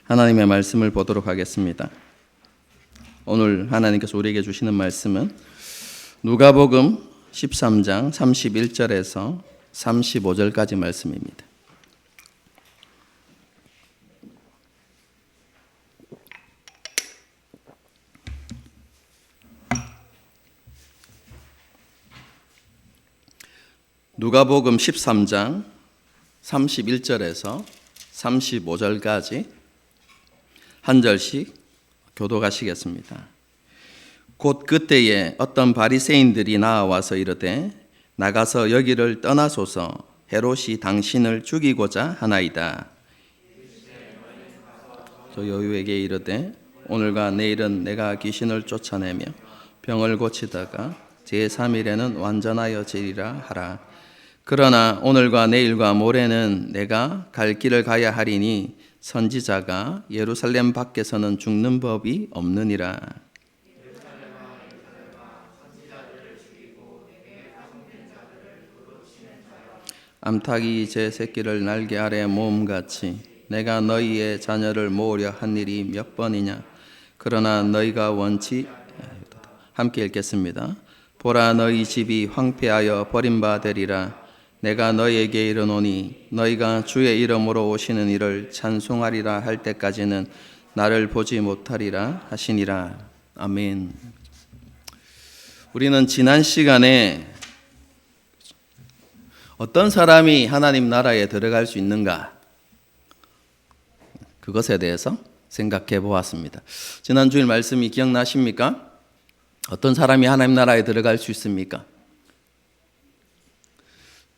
하나님의 말씀을 보도록 하겠습니다. 오늘 하나님께서 우리에게 주시는 말씀은 누가복음 13장 31절에서 35절까지 말씀입니다. 누가복음 13장 31절에서 35절까지 한 절씩 교독하시겠습니다. 곧 그때에 어떤 바리새인들이 나와서 이르되 나가서 여기를 떠나소서 헤롯이 당신을 죽이고자 하나이다. 저 여유에게 이르되 오늘과 내일은 내가 귀신을 쫓아내며 병을 고치다가 제3일에는 완전하여지리라 하라. 그러나 오늘과 내일과 모레는 내가 갈 길을 가야 하리니 선지자가 예루살렘 밖에서는 죽는 법이 없느니라. 암탉이 제 새끼를 날개 아래 모음같이 내가 너희의 자녀를 모으려 한 일이 몇 번이냐. 그러나 너희가 원치 함께 읽겠습니다. 보라 너희 집이 황폐하여 버림바 되리라. 내가 너희에게 이르노니 너희가 주의 이름으로 오시는 이를 찬송하리라 할 때까지는 나를 보지 못하리라 하시니라. 아멘. 우리는 지난 시간에 어떤 사람이 하나님 나라에 들어갈 수 있는가, 그것에 대해서 생각해 보았습니다. 지난 주일 말씀이 기억나십니까? 어떤 사람이 하나님 나라에 들어갈 수 있습니까?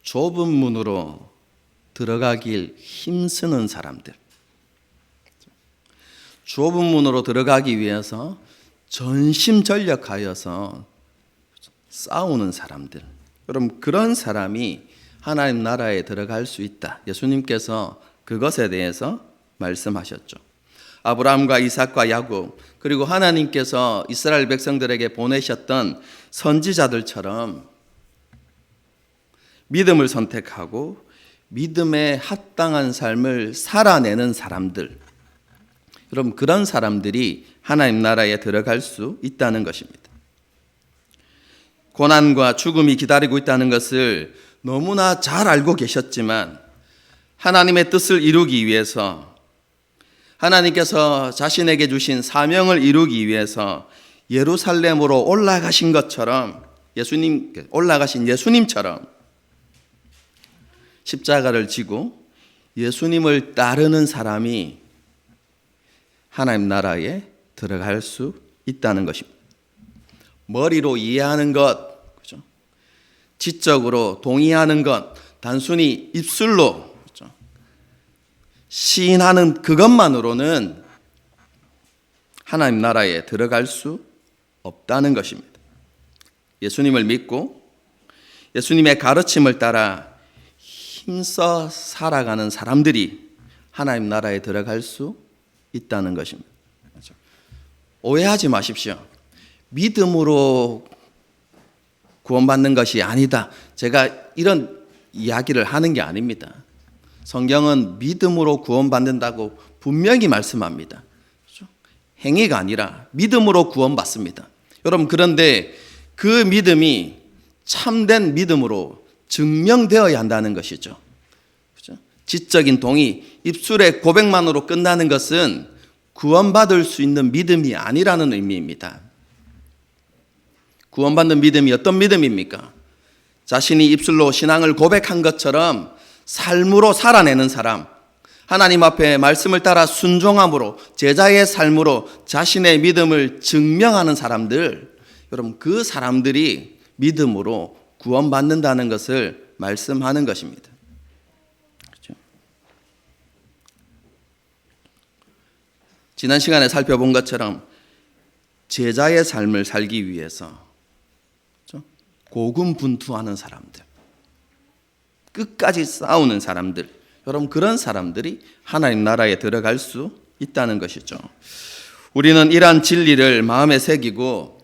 좁은 문으로 들어가길 힘쓰는 사람들, 좁은 문으로 들어가기 위해서 전심전력하여서 싸우는 사람들, 여러분 그런 사람이 하나님 나라에 들어갈 수 있다. 예수님께서 그것에 대해서 말씀하셨죠. 아브라함과 이삭과 야곱, 그리고 하나님께서 이스라엘 백성들에게 보내셨던 선지자들처럼 믿음을 선택하고 믿음에 합당한 삶을 살아내는 사람들, 여러분 그런 사람들이 하나님 나라에 들어갈 수 있다는 것입니다. 고난과 죽음이 기다리고 있다는 것을 너무나 잘 알고 계셨지만 하나님의 뜻을 이루기 위해서, 하나님께서 자신에게 주신 사명을 이루기 위해서 예루살렘으로 올라가신 것처럼, 올라가신 예수님처럼 십자가를 지고 예수님을 따르는 사람이 하나님 나라에 들어갈 수 있다는 것입니다. 머리로 이해하는 것, 그렇죠? 지적으로 동의하는 것, 단순히 입술로, 그렇죠? 시인하는 그것만으로는 하나님 나라에 들어갈 수 없다는 것입니다. 예수님을 믿고 예수님의 가르침을 따라 힘써 살아가는 사람들이 하나님 나라에 들어갈 수 있다는 것입니다. 오해하지 마십시오. 믿음으로 구원받는 것이 아니다, 제가 이런 이야기를 하는 게 아닙니다. 성경은 믿음으로 구원받는다고 분명히 말씀합니다. 행위가 아니라 믿음으로 구원받습니다. 여러분 그런데 그 믿음이 참된 믿음으로 증명되어야 한다는 것이죠. 그렇죠? 지적인 동의, 입술의 고백만으로 끝나는 것은 구원받을 수 있는 믿음이 아니라는 의미입니다. 구원받는 믿음이 어떤 믿음입니까? 자신이 입술로 신앙을 고백한 것처럼 삶으로 살아내는 사람, 하나님 앞에 말씀을 따라 순종함으로 제자의 삶으로 자신의 믿음을 증명하는 사람들, 여러분 그 사람들이 믿음으로 구원받는다는 것을 말씀하는 것입니다. 그렇죠? 지난 시간에 살펴본 것처럼 제자의 삶을 살기 위해서, 그렇죠? 고군분투하는 사람들, 끝까지 싸우는 사람들, 여러분 그런 사람들이 하나님 나라에 들어갈 수 있다는 것이죠. 우리는 이러한 진리를 마음에 새기고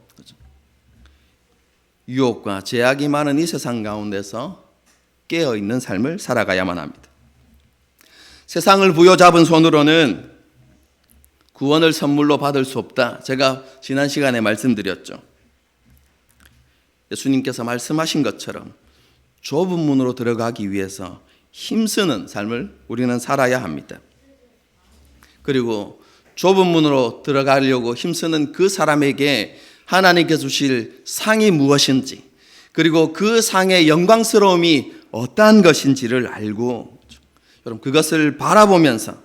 유혹과 제약이 많은 이 세상 가운데서 깨어있는 삶을 살아가야만 합니다. 세상을 부여잡은 손으로는 구원을 선물로 받을 수 없다. 제가 지난 시간에 말씀드렸죠. 예수님께서 말씀하신 것처럼 좁은 문으로 들어가기 위해서 힘쓰는 삶을 우리는 살아야 합니다. 그리고 좁은 문으로 들어가려고 힘쓰는 그 사람에게 하나님께서 주실 상이 무엇인지, 그리고 그 상의 영광스러움이 어떠한 것인지를 알고 여러분 그것을 바라보면서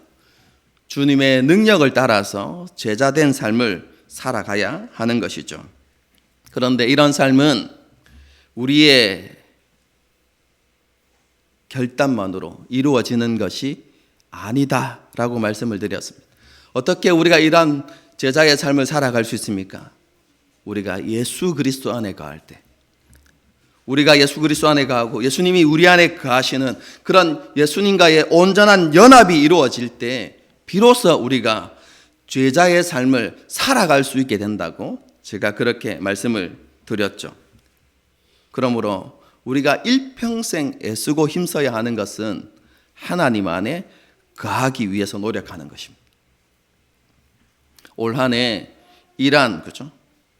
주님의 능력을 따라서 제자된 삶을 살아가야 하는 것이죠. 그런데 이런 삶은 우리의 결단만으로 이루어지는 것이 아니다라고 말씀을 드렸습니다. 어떻게 우리가 이런 제자의 삶을 살아갈 수 있습니까? 우리가 예수 그리스도 안에 거할 때, 우리가 예수 그리스도 안에 거하고 예수님이 우리 안에 거하시는 그런 예수님과의 온전한 연합이 이루어질 때 비로소 우리가 제자의 삶을 살아갈 수 있게 된다고 제가 그렇게 말씀을 드렸죠. 그러므로 우리가 일평생 애쓰고 힘써야 하는 것은 하나님 안에 거하기 위해서 노력하는 것입니다. 올 한 해 이러한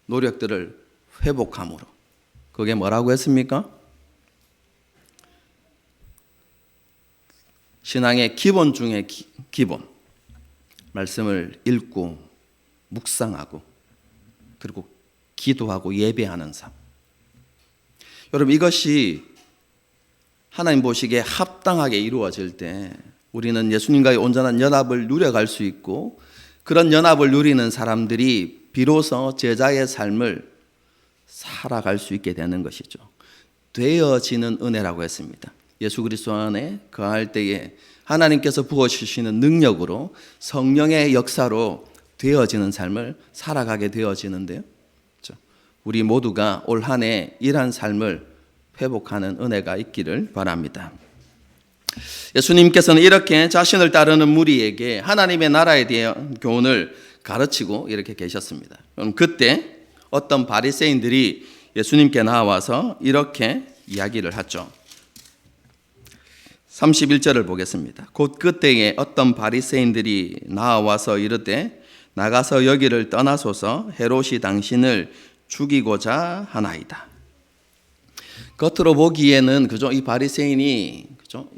노력들을 회복함으로, 그게 뭐라고 했습니까? 신앙의 기본 중에 기본, 말씀을 읽고 묵상하고 그리고 기도하고 예배하는 삶. 여러분 이것이 하나님 보시기에 합당하게 이루어질 때 우리는 예수님과의 온전한 연합을 누려갈 수 있고, 그런 연합을 누리는 사람들이 비로소 제자의 삶을 살아갈 수 있게 되는 것이죠. 되어지는 은혜라고 했습니다. 예수 그리스도 안에 거할 때에 하나님께서 부어주시는 능력으로 성령의 역사로 되어지는 삶을 살아가게 되어지는데요. 우리 모두가 올 한 해 이러한 삶을 회복하는 은혜가 있기를 바랍니다. 예수님께서는 이렇게 자신을 따르는 무리에게 하나님의 나라에 대한 교훈을 가르치고 이렇게 계셨습니다. 그때 어떤 바리새인들이 예수님께 나와서 이렇게 이야기를 하죠. 31절을 보겠습니다. 곧 그때에 어떤 바리새인들이 나와서 이르되 나가서 여기를 떠나소서, 헤롯이 당신을 죽이고자 하나이다. 겉으로 보기에는 이 바리새인이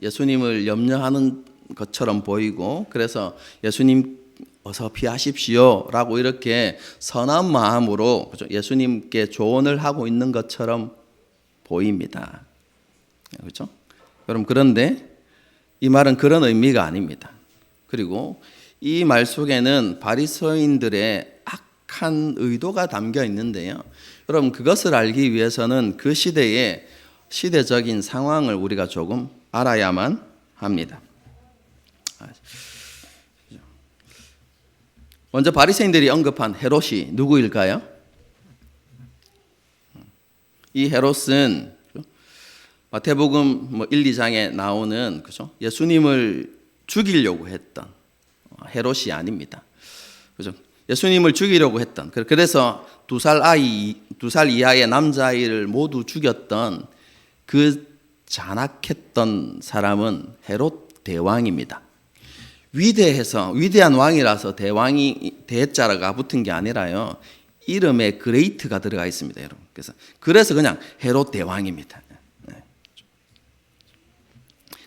예수님을 염려하는 것처럼 보이고, 그래서 예수님 어서 피하십시오라고 이렇게 선한 마음으로 예수님께 조언을 하고 있는 것처럼 보입니다. 그렇죠? 여러분, 그런데 이 말은 그런 의미가 아닙니다. 그리고 이 말 속에는 바리새인들의 악한 의도가 담겨 있는데요. 여러분, 그것을 알기 위해서는 그 시대의 시대적인 상황을 우리가 조금 알아야만 합니다. 먼저 바리새인들이 언급한 헤롯이 누구일까요? 이 헤롯은 마태복음 1, 2장에 나오는 예수님을 죽이려고 했던 헤롯이 아닙니다. 그죠? 예수님을 죽이려고 했던, 그래서 2살 이하의 남자아이를 모두 죽였던 그 잔악했던 사람은 헤롯 대왕입니다. 위대한 왕이라서 대왕이 대자가 붙은 게 아니라요, 이름에 그레이트가 들어가 있습니다, 여러분. 그래서 그냥 헤롯 대왕입니다.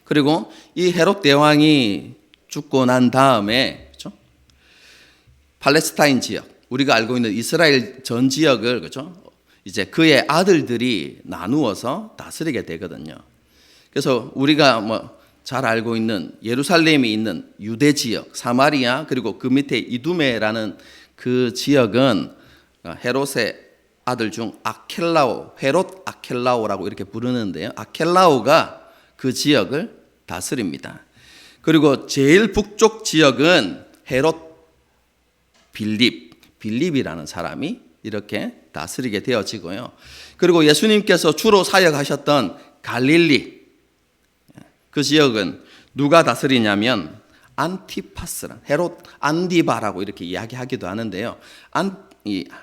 그리고 이 헤롯 대왕이 죽고 난 다음에 팔레스타인 지역, 우리가 알고 있는 이스라엘 전 지역을 이제 그의 아들들이 나누어서 다스리게 되거든요. 그래서 우리가 잘 알고 있는 예루살렘이 있는 유대 지역, 사마리아, 그리고 그 밑에 이두메라는 그 지역은 헤롯의 아들 중 헤롯 아켈라오라고 이렇게 부르는데요. 아켈라오가 그 지역을 다스립니다. 그리고 제일 북쪽 지역은 헤롯 빌립이라는 사람이 이렇게 다스리게 되어지고요. 그리고 예수님께서 주로 사역하셨던 갈릴리, 그 지역은 누가 다스리냐면 안티파스란, 헤롯 안디바라고 이렇게 이야기하기도 하는데요.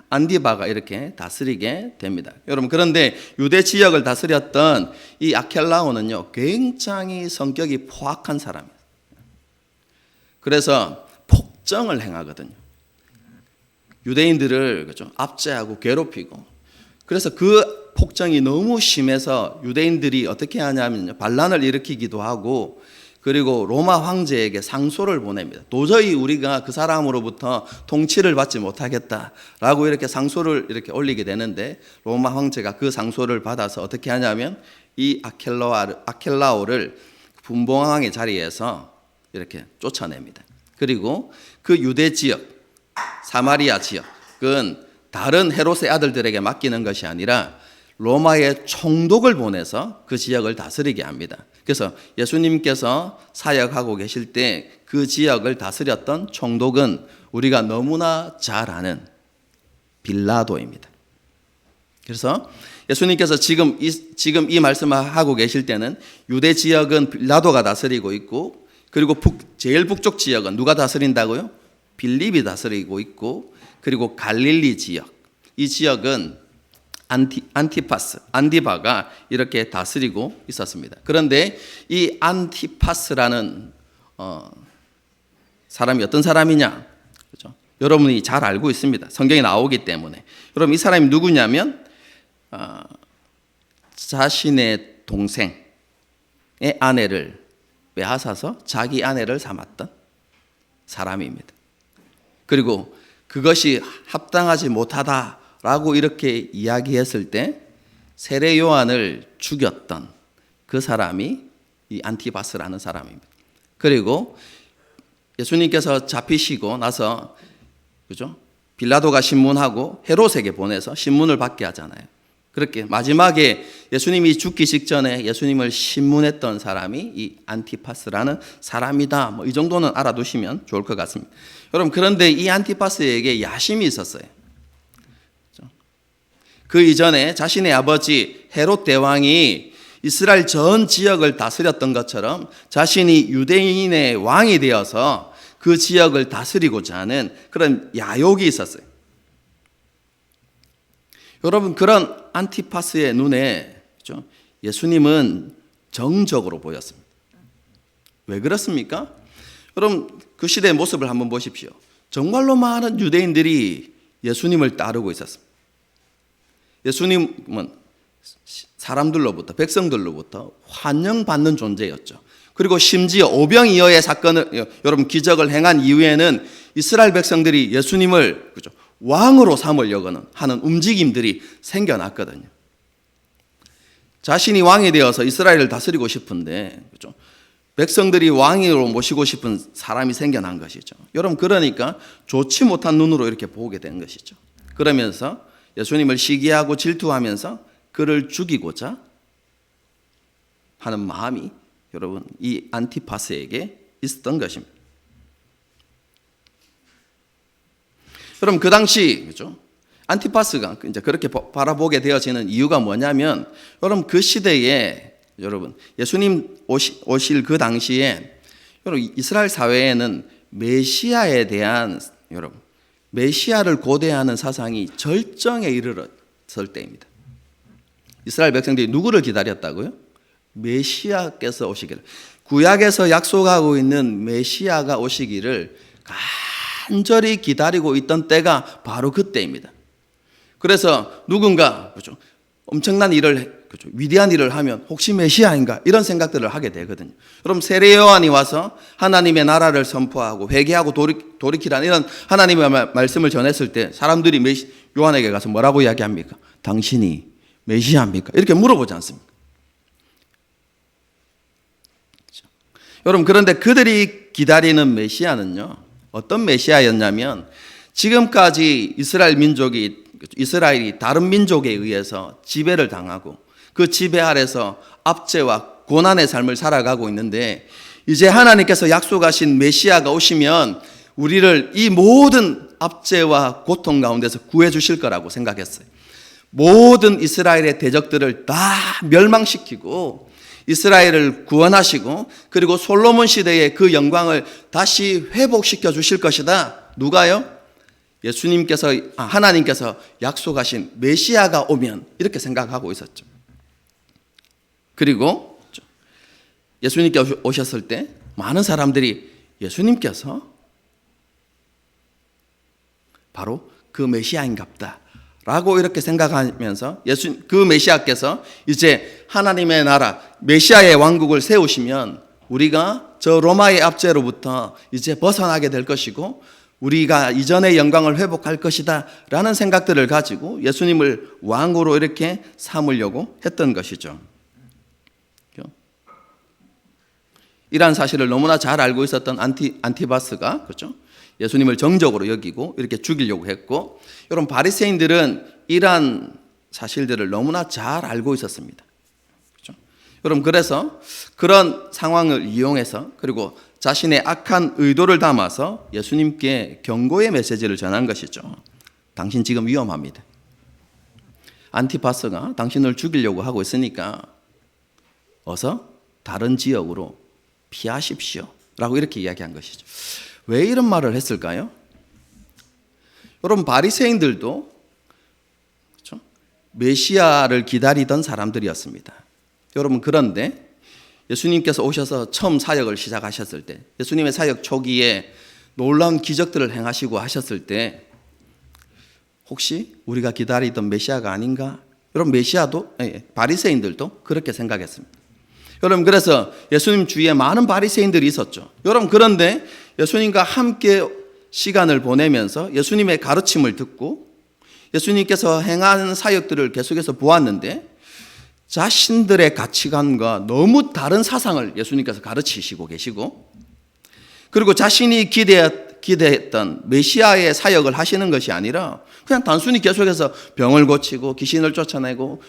안디바가 이렇게 다스리게 됩니다. 여러분, 그런데 유대 지역을 다스렸던 이 아켈라오는요, 굉장히 성격이 포악한 사람이에요. 그래서 폭정을 행하거든요. 유대인들을 그죠? 압제하고 괴롭히고, 그래서 그 폭정이 너무 심해서 유대인들이 어떻게 하냐면요, 반란을 일으키기도 하고, 그리고 로마 황제에게 상소를 보냅니다. 도저히 우리가 그 사람으로부터 통치를 받지 못하겠다라고 이렇게 상소를 이렇게 올리게 되는데, 로마 황제가 그 상소를 받아서 어떻게 하냐면 이 아켈라오를 분봉왕의 자리에서 이렇게 쫓아냅니다. 그리고 그 유대 지역, 사마리아 지역은 다른 헤롯의 아들들에게 맡기는 것이 아니라 로마의 총독을 보내서 그 지역을 다스리게 합니다. 그래서 예수님께서 사역하고 계실 때 그 지역을 다스렸던 총독은 우리가 너무나 잘 아는 빌라도입니다. 그래서 예수님께서 지금 이 말씀을 하고 계실 때는 유대 지역은 빌라도가 다스리고 있고, 그리고 제일 북쪽 지역은 누가 다스린다고요? 빌립이 다스리고 있고, 그리고 갈릴리 지역, 이 지역은 안티바가 이렇게 다스리고 있었습니다. 그런데 이 안티파스라는 사람이 어떤 사람이냐? 그렇죠? 여러분이 잘 알고 있습니다. 성경에 나오기 때문에. 여러분, 이 사람이 누구냐면 자신의 동생의 아내를 빼앗아서 자기 아내를 삼았던 사람입니다. 그리고 그것이 합당하지 못하다라고 이렇게 이야기했을 때 세례 요한을 죽였던 그 사람이 이 안티바스라는 사람입니다. 그리고 예수님께서 잡히시고 나서, 그죠? 빌라도가 신문하고 헤롯에게 보내서 신문을 받게 하잖아요. 그렇게 마지막에 예수님이 죽기 직전에 예수님을 신문했던 사람이 이 안티파스라는 사람이다. 이 정도는 알아두시면 좋을 것 같습니다. 여러분, 그런데 이 안티파스에게 야심이 있었어요. 그 이전에 자신의 아버지 헤롯 대왕이 이스라엘 전 지역을 다스렸던 것처럼 자신이 유대인의 왕이 되어서 그 지역을 다스리고자 하는 그런 야욕이 있었어요. 여러분, 그런 안티파스의 눈에 예수님은 정적으로 보였습니다. 왜 그렇습니까? 여러분, 그 시대의 모습을 한번 보십시오. 정말로 많은 유대인들이 예수님을 따르고 있었습니다. 예수님은 사람들로부터, 백성들로부터 환영받는 존재였죠. 그리고 심지어 오병이어의 사건을, 여러분, 기적을 행한 이후에는 이스라엘 백성들이 예수님을, 그죠, 왕으로 삼으려고는 하는 움직임들이 생겨났거든요. 자신이 왕이 되어서 이스라엘을 다스리고 싶은데, 그죠, 백성들이 왕으로 모시고 싶은 사람이 생겨난 것이죠. 여러분, 그러니까 좋지 못한 눈으로 이렇게 보게 된 것이죠. 그러면서 예수님을 시기하고 질투하면서 그를 죽이고자 하는 마음이 여러분 이 안티파스에게 있었던 것입니다. 여러분, 그 당시, 그죠, 안티파스가 이제 그렇게 바라보게 되어지는 이유가 뭐냐면, 여러분, 그 시대에 여러분 예수님 오실 그 당시에 여러분 이스라엘 사회에는 메시아에 대한, 여러분, 메시아를 고대하는 사상이 절정에 이르렀을 때입니다. 이스라엘 백성들이 누구를 기다렸다고요? 메시아께서 오시기를, 구약에서 약속하고 있는 메시아가 오시기를 간절히 기다리고 있던 때가 바로 그때입니다. 그래서 누군가, 그렇죠, 엄청난 일을, 그렇죠, 위대한 일을 하면 혹시 메시아인가 이런 생각들을 하게 되거든요. 여러분, 세례 요한이 와서 하나님의 나라를 선포하고 회개하고 돌이키라는 이런 하나님의 말씀을 전했을 때 사람들이 요한에게 가서 뭐라고 이야기합니까? 당신이 메시아입니까? 이렇게 물어보지 않습니까? 그렇죠? 여러분, 그런데 그들이 기다리는 메시아는요, 어떤 메시아였냐면, 지금까지 이스라엘이 다른 민족에 의해서 지배를 당하고 그 지배 아래서 압제와 고난의 삶을 살아가고 있는데, 이제 하나님께서 약속하신 메시아가 오시면 우리를 이 모든 압제와 고통 가운데서 구해 주실 거라고 생각했어요. 모든 이스라엘의 대적들을 다 멸망시키고 이스라엘을 구원하시고, 그리고 솔로몬 시대의 그 영광을 다시 회복시켜 주실 것이다. 누가요? 예수님께서, 하나님께서 약속하신 메시아가 오면, 이렇게 생각하고 있었죠. 그리고 예수님께 오셨을 때 많은 사람들이 예수님께서 바로 그 메시아인갑다 라고 이렇게 생각하면서 그 메시아께서 이제 하나님의 나라 메시아의 왕국을 세우시면 우리가 저 로마의 압제로부터 이제 벗어나게 될 것이고 우리가 이전의 영광을 회복할 것이다 라는 생각들을 가지고 예수님을 왕으로 이렇게 삼으려고 했던 것이죠. 이러한 사실을 너무나 잘 알고 있었던 안티바스가 그렇죠? 예수님을 정적으로 여기고 이렇게 죽이려고 했고, 여러분 바리새인들은 이러한 사실들을 너무나 잘 알고 있었습니다. 그렇죠? 여러분 그래서 그런 상황을 이용해서 그리고 자신의 악한 의도를 담아서 예수님께 경고의 메시지를 전한 것이죠. 당신 지금 위험합니다. 안티바스가 당신을 죽이려고 하고 있으니까 어서 다른 지역으로 피하십시오 라고 이렇게 이야기한 것이죠. 왜 이런 말을 했을까요? 여러분 바리새인들도 그렇죠? 메시아를 기다리던 사람들이었습니다. 여러분 그런데 예수님께서 오셔서 처음 사역을 시작하셨을 때, 예수님의 사역 초기에 놀라운 기적들을 행하시고 하셨을 때 혹시 우리가 기다리던 메시아가 아닌가? 여러분 메시아도 바리새인들도 그렇게 생각했습니다. 여러분 그래서 예수님 주위에 많은 바리새인들이 있었죠. 여러분 그런데 예수님과 함께 시간을 보내면서 예수님의 가르침을 듣고 예수님께서 행한 사역들을 계속해서 보았는데 자신들의 가치관과 너무 다른 사상을 예수님께서 가르치시고 계시고, 그리고 자신이 기대했던 메시아의 사역을 하시는 것이 아니라 그냥 단순히 계속해서 병을 고치고 귀신을 쫓아내고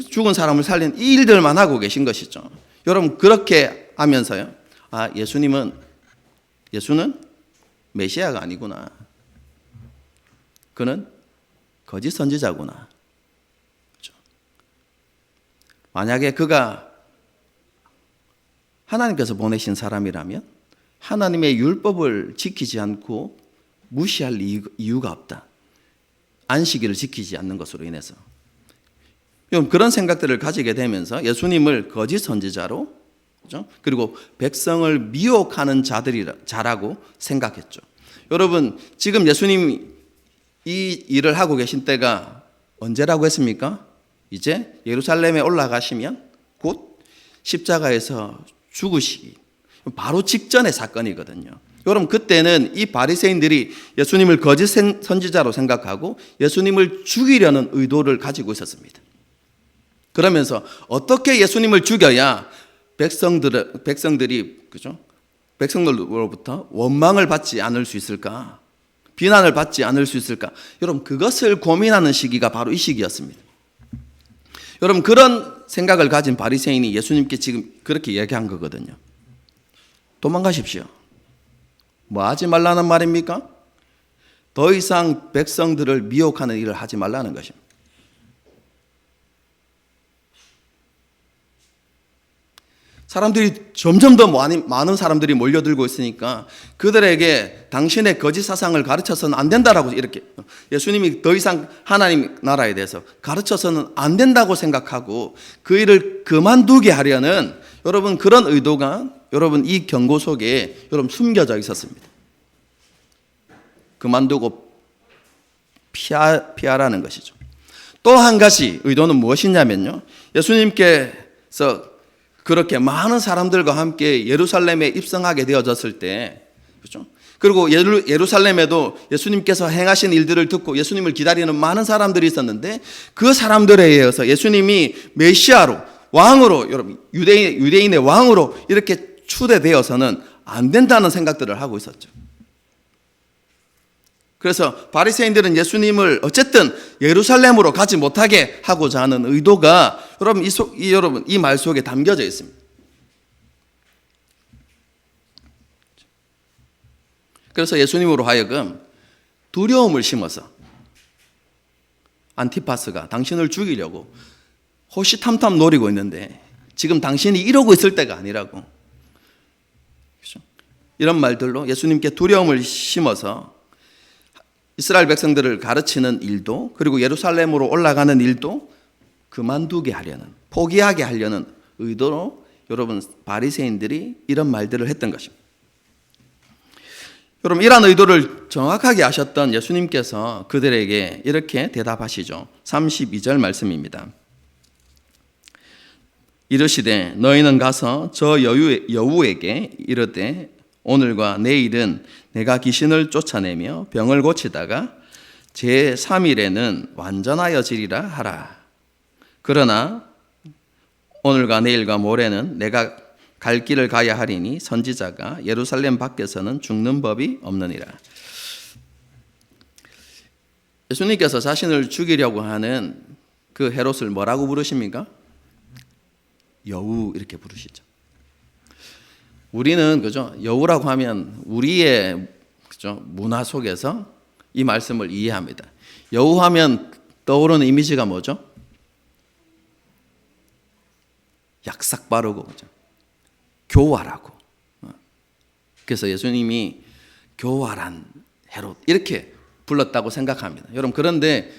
죽은 사람을 살린 이 일들만 하고 계신 것이죠. 여러분 그렇게 하면서요, 예수는 메시아가 아니구나, 그는 거짓 선지자구나. 그렇죠? 만약에 그가 하나님께서 보내신 사람이라면 하나님의 율법을 지키지 않고 무시할 이유가 없다. 안식일을 지키지 않는 것으로 인해서. 그런 생각들을 가지게 되면서 예수님을 거짓 선지자로, 그렇죠? 그리고 백성을 미혹하는 자라고 생각했죠. 여러분 지금 예수님이 이 일을 하고 계신 때가 언제라고 했습니까? 이제 예루살렘에 올라가시면 곧 십자가에서 죽으시기 바로 직전의 사건이거든요. 여러분 그때는 이 바리새인들이 예수님을 거짓 선지자로 생각하고 예수님을 죽이려는 의도를 가지고 있었습니다. 그러면서 어떻게 예수님을 죽여야 백성들이 그죠? 백성들로부터 원망을 받지 않을 수 있을까? 비난을 받지 않을 수 있을까? 여러분 그것을 고민하는 시기가 바로 이 시기였습니다. 여러분 그런 생각을 가진 바리새인이 예수님께 지금 그렇게 이야기한 거거든요. 도망가십시오. 뭐 하지 말라는 말입니까? 더 이상 백성들을 미혹하는 일을 하지 말라는 것입니다. 사람들이 점점 더 많은 사람들이 몰려들고 있으니까 그들에게 당신의 거짓 사상을 가르쳐서는 안 된다라고, 이렇게 예수님이 더 이상 하나님 나라에 대해서 가르쳐서는 안 된다고 생각하고 그 일을 그만두게 하려는, 여러분 그런 의도가 여러분 이 경고 속에 여러분 숨겨져 있었습니다. 그만두고 피하라는 것이죠. 또 한 가지 의도는 무엇이냐면요, 예수님께서 그렇게 많은 사람들과 함께 예루살렘에 입성하게 되어졌을 때, 그렇죠? 그리고 예루살렘에도 예수님께서 행하신 일들을 듣고 예수님을 기다리는 많은 사람들이 있었는데 그 사람들에 의해서 예수님이 메시아로, 왕으로, 여러분 유대인의 왕으로 이렇게 추대되어서는 안 된다는 생각들을 하고 있었죠. 그래서 바리새인들은 예수님을 어쨌든 예루살렘으로 가지 못하게 하고자 하는 의도가 여러분 이 말 속에 담겨져 있습니다. 그래서 예수님으로 하여금 두려움을 심어서 안티파스가 당신을 죽이려고 호시탐탐 노리고 있는데 지금 당신이 이러고 있을 때가 아니라고, 그렇죠? 이런 말들로 예수님께 두려움을 심어서 이스라엘 백성들을 가르치는 일도, 그리고 예루살렘으로 올라가는 일도 그만두게 하려는, 포기하게 하려는 의도로 여러분 바리새인들이 이런 말들을 했던 것입니다. 여러분, 이러한 의도를 정확하게 아셨던 예수님께서 그들에게 이렇게 대답하시죠. 32절 말씀입니다. 이르시되 너희는 가서 저 여우에게 이르되 오늘과 내일은 내가 귀신을 쫓아내며 병을 고치다가 제3일에는 완전하여지리라 하라. 그러나 오늘과 내일과 모레는 내가 갈 길을 가야 하리니 선지자가 예루살렘 밖에서는 죽는 법이 없느니라. 예수님께서 자신을 죽이려고 하는 그 헤롯을 뭐라고 부르십니까? 여우 이렇게 부르시죠. 우리는 그죠? 여우라고 하면 우리의 그죠? 문화 속에서 이 말씀을 이해합니다. 여우 하면 떠오르는 이미지가 뭐죠? 약삭 빠르고 그죠? 교활하고. 그래서 예수님이 교활한 헤롯 이렇게 불렀다고 생각합니다. 여러분, 그런데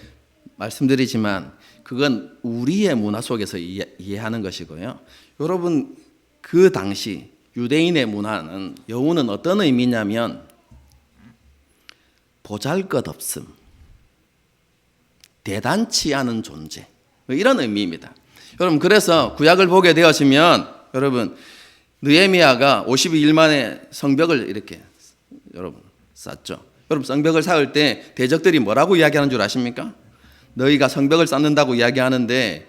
말씀드리지만 그건 우리의 문화 속에서 이해하는 것이고요. 여러분, 그 당시 유대인의 문화는 여우는 어떤 의미냐면 보잘것없음, 대단치 않은 존재, 이런 의미입니다. 여러분, 그래서 구약을 보게 되어지면 여러분, 느헤미야가 52일 만에 성벽을 이렇게 여러분 쌓죠. 여러분, 성벽을 쌓을 때 대적들이 뭐라고 이야기하는 줄 아십니까? 너희가 성벽을 쌓는다고 이야기하는데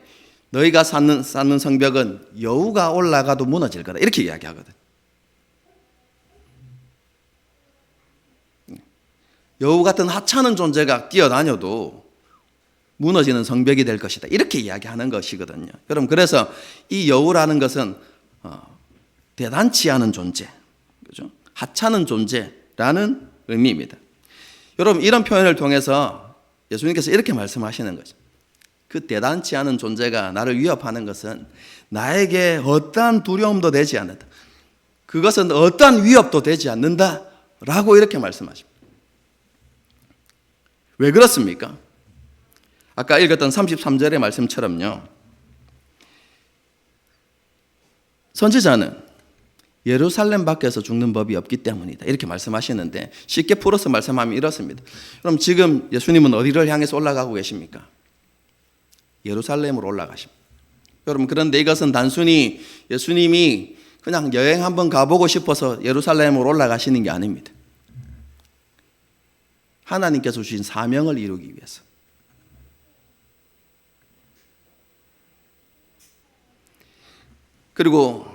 너희가 쌓는 성벽은 여우가 올라가도 무너질 거다 이렇게 이야기하거든. 여우 같은 하찮은 존재가 뛰어다녀도 무너지는 성벽이 될 것이다 이렇게 이야기하는 것이거든요. 여러분, 그래서 이 여우라는 것은 대단치 않은 존재, 그죠? 하찮은 존재라는 의미입니다. 여러분, 이런 표현을 통해서 예수님께서 이렇게 말씀하시는 거죠. 그 대단치 않은 존재가 나를 위협하는 것은 나에게 어떠한 두려움도 되지 않는다. 그것은 어떠한 위협도 되지 않는다라고 이렇게 말씀하십니다. 왜 그렇습니까? 아까 읽었던 33절의 말씀처럼요. 선지자는 예루살렘 밖에서 죽는 법이 없기 때문이다 이렇게 말씀하시는데 쉽게 풀어서 말씀하면 이렇습니다. 그럼 지금 예수님은 어디를 향해서 올라가고 계십니까? 예루살렘으로 올라가십니다. 여러분, 그런데 이것은 단순히 예수님이 그냥 여행 한번 가보고 싶어서 예루살렘으로 올라가시는 게 아닙니다. 하나님께서 주신 사명을 이루기 위해서. 그리고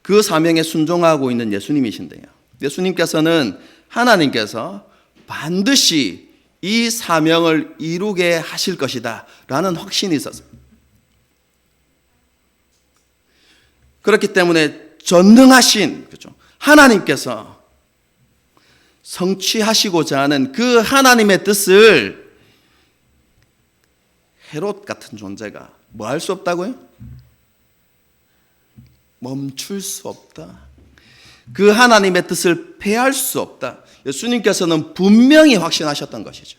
그 사명에 순종하고 있는 예수님이신데요. 예수님께서는 하나님께서 반드시 이 사명을 이루게 하실 것이다 라는 확신이 있었습니다. 그렇기 때문에 전능하신 그렇죠? 하나님께서 성취하시고자 하는 그 하나님의 뜻을 헤롯 같은 존재가 뭐 할 수 없다고요? 멈출 수 없다. 그 하나님의 뜻을 폐할 수 없다. 예수님께서는 분명히 확신하셨던 것이죠.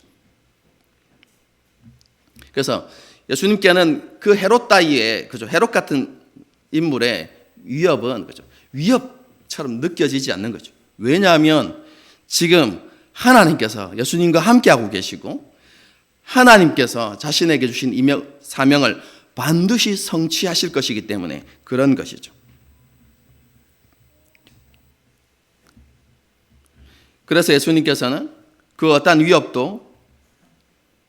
그래서 예수님께는 그 헤롯 따위의 그죠? 헤롯 같은 인물의 위협은 그죠? 위협처럼 느껴지지 않는 거죠. 왜냐하면 지금 하나님께서 예수님과 함께하고 계시고 하나님께서 자신에게 주신 사명을 반드시 성취하실 것이기 때문에 그런 것이죠. 그래서 예수님께서는 그 어떠한 위협도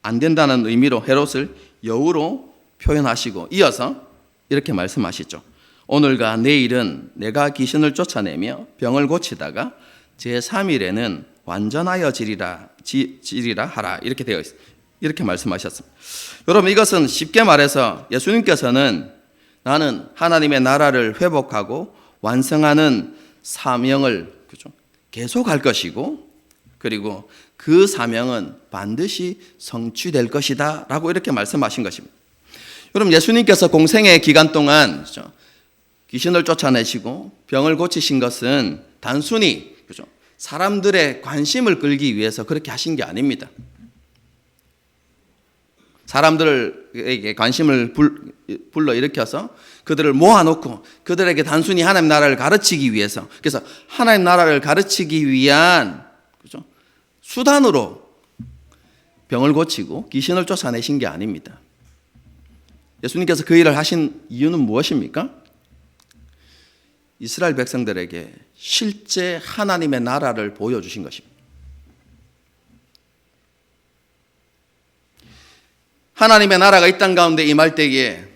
안 된다는 의미로 헤롯을 여우로 표현하시고 이어서 이렇게 말씀하시죠. 오늘과 내일은 내가 귀신을 쫓아내며 병을 고치다가 제3일에는 완전하여지리라 하라 이렇게 되어 있습니다. 이렇게 말씀하셨습니다. 여러분, 이것은 쉽게 말해서 예수님께서는 나는 하나님의 나라를 회복하고 완성하는 사명을 그죠? 계속할 것이고 그리고 그 사명은 반드시 성취될 것이다 라고 이렇게 말씀하신 것입니다. 여러분, 예수님께서 공생의 기간 동안 그죠? 귀신을 쫓아내시고 병을 고치신 것은 단순히 그죠? 사람들의 관심을 끌기 위해서 그렇게 하신 게 아닙니다. 사람들에게 관심을 불러일으켜서 그들을 모아놓고 그들에게 단순히 하나님 나라를 가르치기 위해서, 그래서 하나님 나라를 가르치기 위한 수단으로 병을 고치고 귀신을 쫓아내신 게 아닙니다. 예수님께서 그 일을 하신 이유는 무엇입니까? 이스라엘 백성들에게 실제 하나님의 나라를 보여주신 것입니다. 하나님의 나라가 이 땅 가운데 임할 때에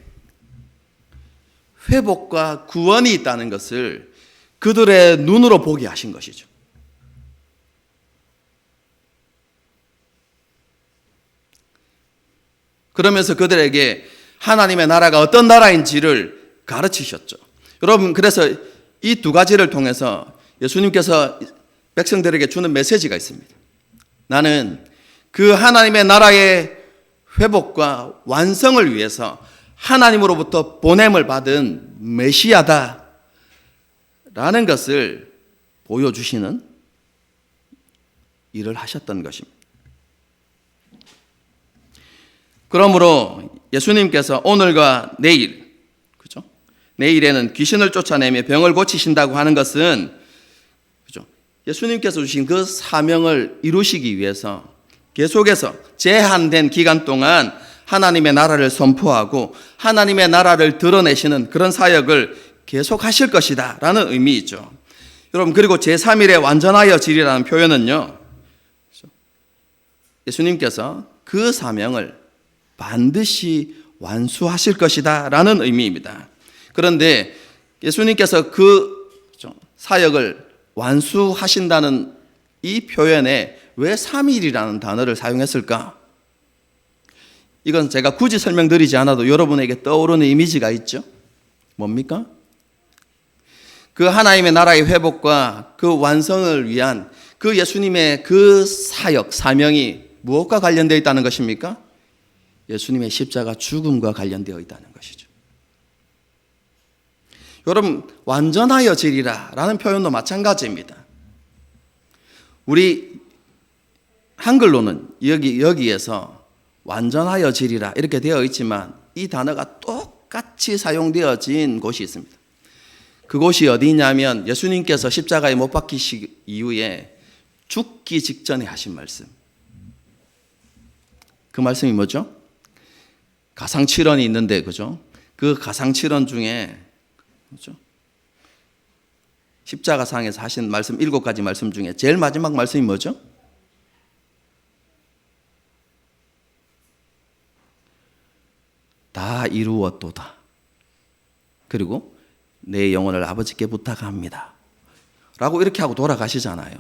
회복과 구원이 있다는 것을 그들의 눈으로 보게 하신 것이죠. 그러면서 그들에게 하나님의 나라가 어떤 나라인지를 가르치셨죠. 여러분, 그래서 이 두 가지를 통해서 예수님께서 백성들에게 주는 메시지가 있습니다. 나는 그 하나님의 나라의 회복과 완성을 위해서 하나님으로부터 보냄을 받은 메시아다 라는 것을 보여주시는 일을 하셨던 것입니다. 그러므로 예수님께서 오늘과 내일, 그죠? 내일에는 귀신을 쫓아내며 병을 고치신다고 하는 것은, 그죠? 예수님께서 주신 그 사명을 이루시기 위해서 계속해서 제한된 기간 동안 하나님의 나라를 선포하고 하나님의 나라를 드러내시는 그런 사역을 계속하실 것이다 라는 의미이죠. 여러분, 그리고 제3일에 완전하여지리라는 표현은요, 예수님께서 그 사명을 반드시 완수하실 것이다 라는 의미입니다. 그런데 예수님께서 그 사역을 완수하신다는 이 표현에 왜 3일이라는 단어를 사용했을까? 이건 제가 굳이 설명드리지 않아도 여러분에게 떠오르는 이미지가 있죠. 뭡니까? 그 하나님의 나라의 회복과 그 완성을 위한 그 예수님의 그 사역, 사명이 무엇과 관련되어 있다는 것입니까? 예수님의 십자가 죽음과 관련되어 있다는 것이죠. 여러분, 완전하여지리라 라는 표현도 마찬가지입니다. 우리 한글로는 여기에서 완전하여지리라 이렇게 되어 있지만 이 단어가 똑같이 사용되어진 곳이 있습니다. 그곳이 어디냐면 예수님께서 십자가에 못 박히시 이후에 죽기 직전에 하신 말씀. 그 말씀이 뭐죠? 가상칠언이 있는데, 그죠? 그 가상칠언 중에, 그죠? 십자가상에서 하신 말씀 7가지 말씀 중에 제일 마지막 말씀이 뭐죠? 다 이루었도다. 그리고 내 영혼을 아버지께 부탁합니다. 라고 이렇게 하고 돌아가시잖아요.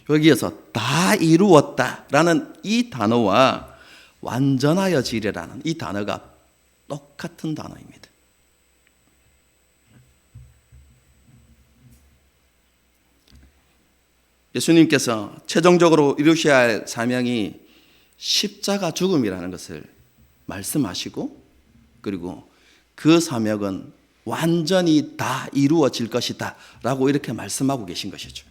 여기에서 다 이루었다라는 이 단어와 완전하여지리라는 이 단어가 똑같은 단어입니다. 예수님께서 최종적으로 이루셔야 할 사명이 십자가 죽음이라는 것을 말씀하시고, 그리고 그 사명은 완전히 다 이루어질 것이다 라고 이렇게 말씀하고 계신 것이죠.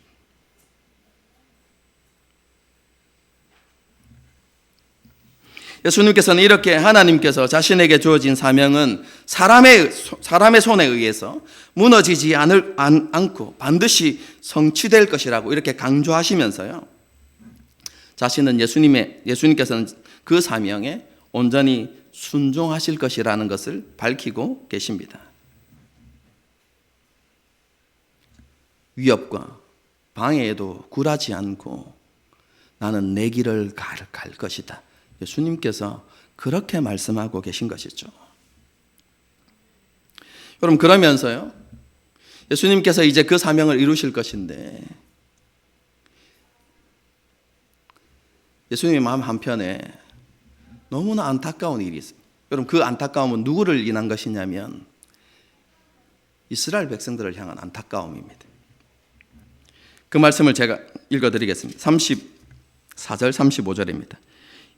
예수님께서는 이렇게 하나님께서 자신에게 주어진 사명은 사람의 손에 의해서 무너지지 않고 반드시 성취될 것이라고 이렇게 강조하시면서요, 자신은 예수님께서는 그 사명에 온전히 순종하실 것이라는 것을 밝히고 계십니다. 위협과 방해에도 굴하지 않고 나는 내 길을 갈 것이다. 예수님께서 그렇게 말씀하고 계신 것이죠. 여러분, 그러면서요, 예수님께서 이제 그 사명을 이루실 것인데 예수님의 마음 한편에 너무나 안타까운 일이 있습니다. 여러분, 그 안타까움은 누구를 인한 것이냐면 이스라엘 백성들을 향한 안타까움입니다. 그 말씀을 제가 읽어드리겠습니다. 34절 35절입니다.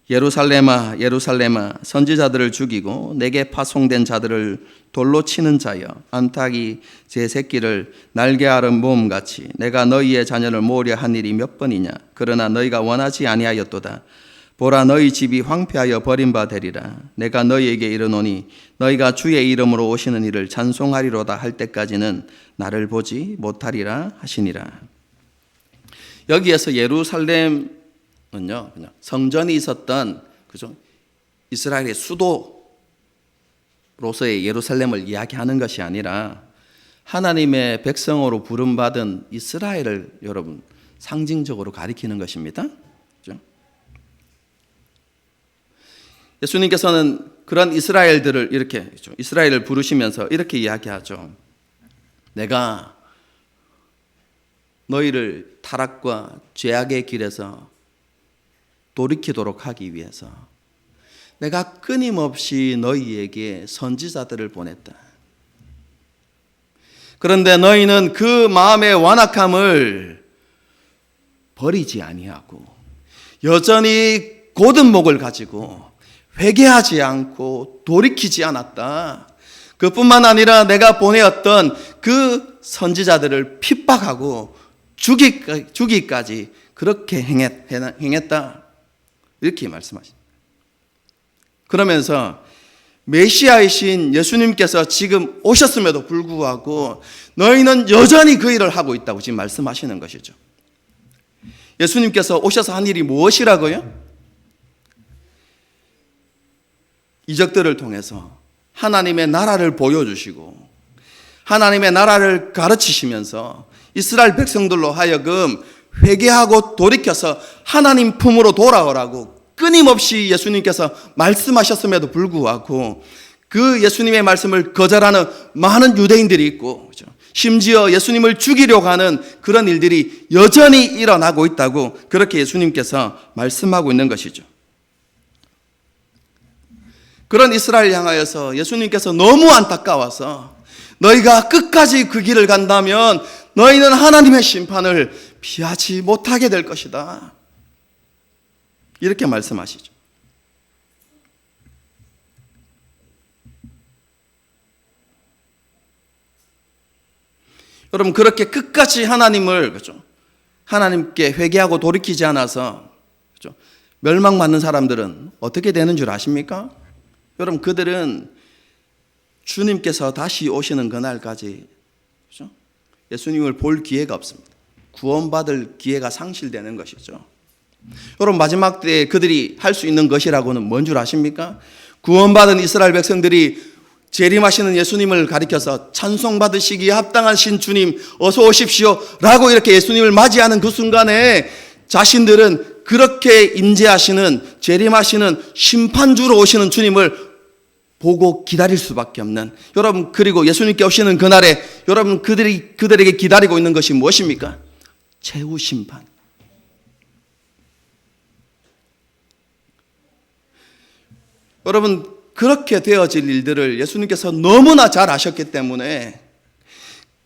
예루살렘아 예루살렘아 선지자들을 죽이고 내게 파송된 자들을 돌로 치는 자여, 암탉이 제 새끼를 날개 앓은 모음같이 내가 너희의 자녀를 모으려 한 일이 몇 번이냐. 그러나 너희가 원하지 아니하였도다. 보라, 너희 집이 황폐하여 버림바 되리라. 내가 너희에게 이르노니 너희가 주의 이름으로 오시는 이를 찬송하리로다 할 때까지는 나를 보지 못하리라 하시니라. 여기에서 예루살렘 그냥 성전이 있었던 그죠? 이스라엘의 수도로서의 예루살렘을 이야기하는 것이 아니라 하나님의 백성으로 부름받은 이스라엘을 여러분 상징적으로 가리키는 것입니다. 그죠? 예수님께서는 그런 이스라엘들을 이렇게 이스라엘을 부르시면서 이렇게 이야기하죠. 내가 너희를 타락과 죄악의 길에서 돌이키도록 하기 위해서 내가 끊임없이 너희에게 선지자들을 보냈다. 그런데 너희는 그 마음의 완악함을 버리지 아니하고 여전히 곧은 목을 가지고 회개하지 않고 돌이키지 않았다. 그뿐만 아니라 내가 보내었던 그 선지자들을 핍박하고 죽이기까지 그렇게 행했다. 이렇게 말씀하십니다. 그러면서 메시아이신 예수님께서 지금 오셨음에도 불구하고 너희는 여전히 그 일을 하고 있다고 지금 말씀하시는 것이죠. 예수님께서 오셔서 한 일이 무엇이라고요? 이적들을 통해서 하나님의 나라를 보여주시고 하나님의 나라를 가르치시면서 이스라엘 백성들로 하여금 회개하고 돌이켜서 하나님 품으로 돌아오라고 끊임없이 예수님께서 말씀하셨음에도 불구하고 그 예수님의 말씀을 거절하는 많은 유대인들이 있고 그렇죠? 심지어 예수님을 죽이려고 하는 그런 일들이 여전히 일어나고 있다고 그렇게 예수님께서 말씀하고 있는 것이죠. 그런 이스라엘 향하여서 예수님께서 너무 안타까워서 너희가 끝까지 그 길을 간다면 너희는 하나님의 심판을 피하지 못하게 될 것이다. 이렇게 말씀하시죠. 여러분 그렇게 끝까지 하나님을 그렇죠? 하나님께 회개하고 돌이키지 않아서 그렇죠? 멸망받는 사람들은 어떻게 되는 줄 아십니까? 여러분 그들은 주님께서 다시 오시는 그날까지 그렇죠? 예수님을 볼 기회가 없습니다. 구원받을 기회가 상실되는 것이죠. 여러분 마지막 때에 그들이 할 수 있는 것이라고는 뭔 줄 아십니까? 구원받은 이스라엘 백성들이 재림하시는 예수님을 가리켜서 찬송받으시기에 합당하신 주님 어서 오십시오 라고 이렇게 예수님을 맞이하는 그 순간에 자신들은 그렇게 임재하시는 재림하시는 심판주로 오시는 주님을 보고 기다릴 수밖에 없는 여러분 그리고 예수님께 오시는 그날에 여러분 그들에게 기다리고 있는 것이 무엇입니까? 최후 심판. 여러분 그렇게 되어질 일들을 예수님께서 너무나 잘 아셨기 때문에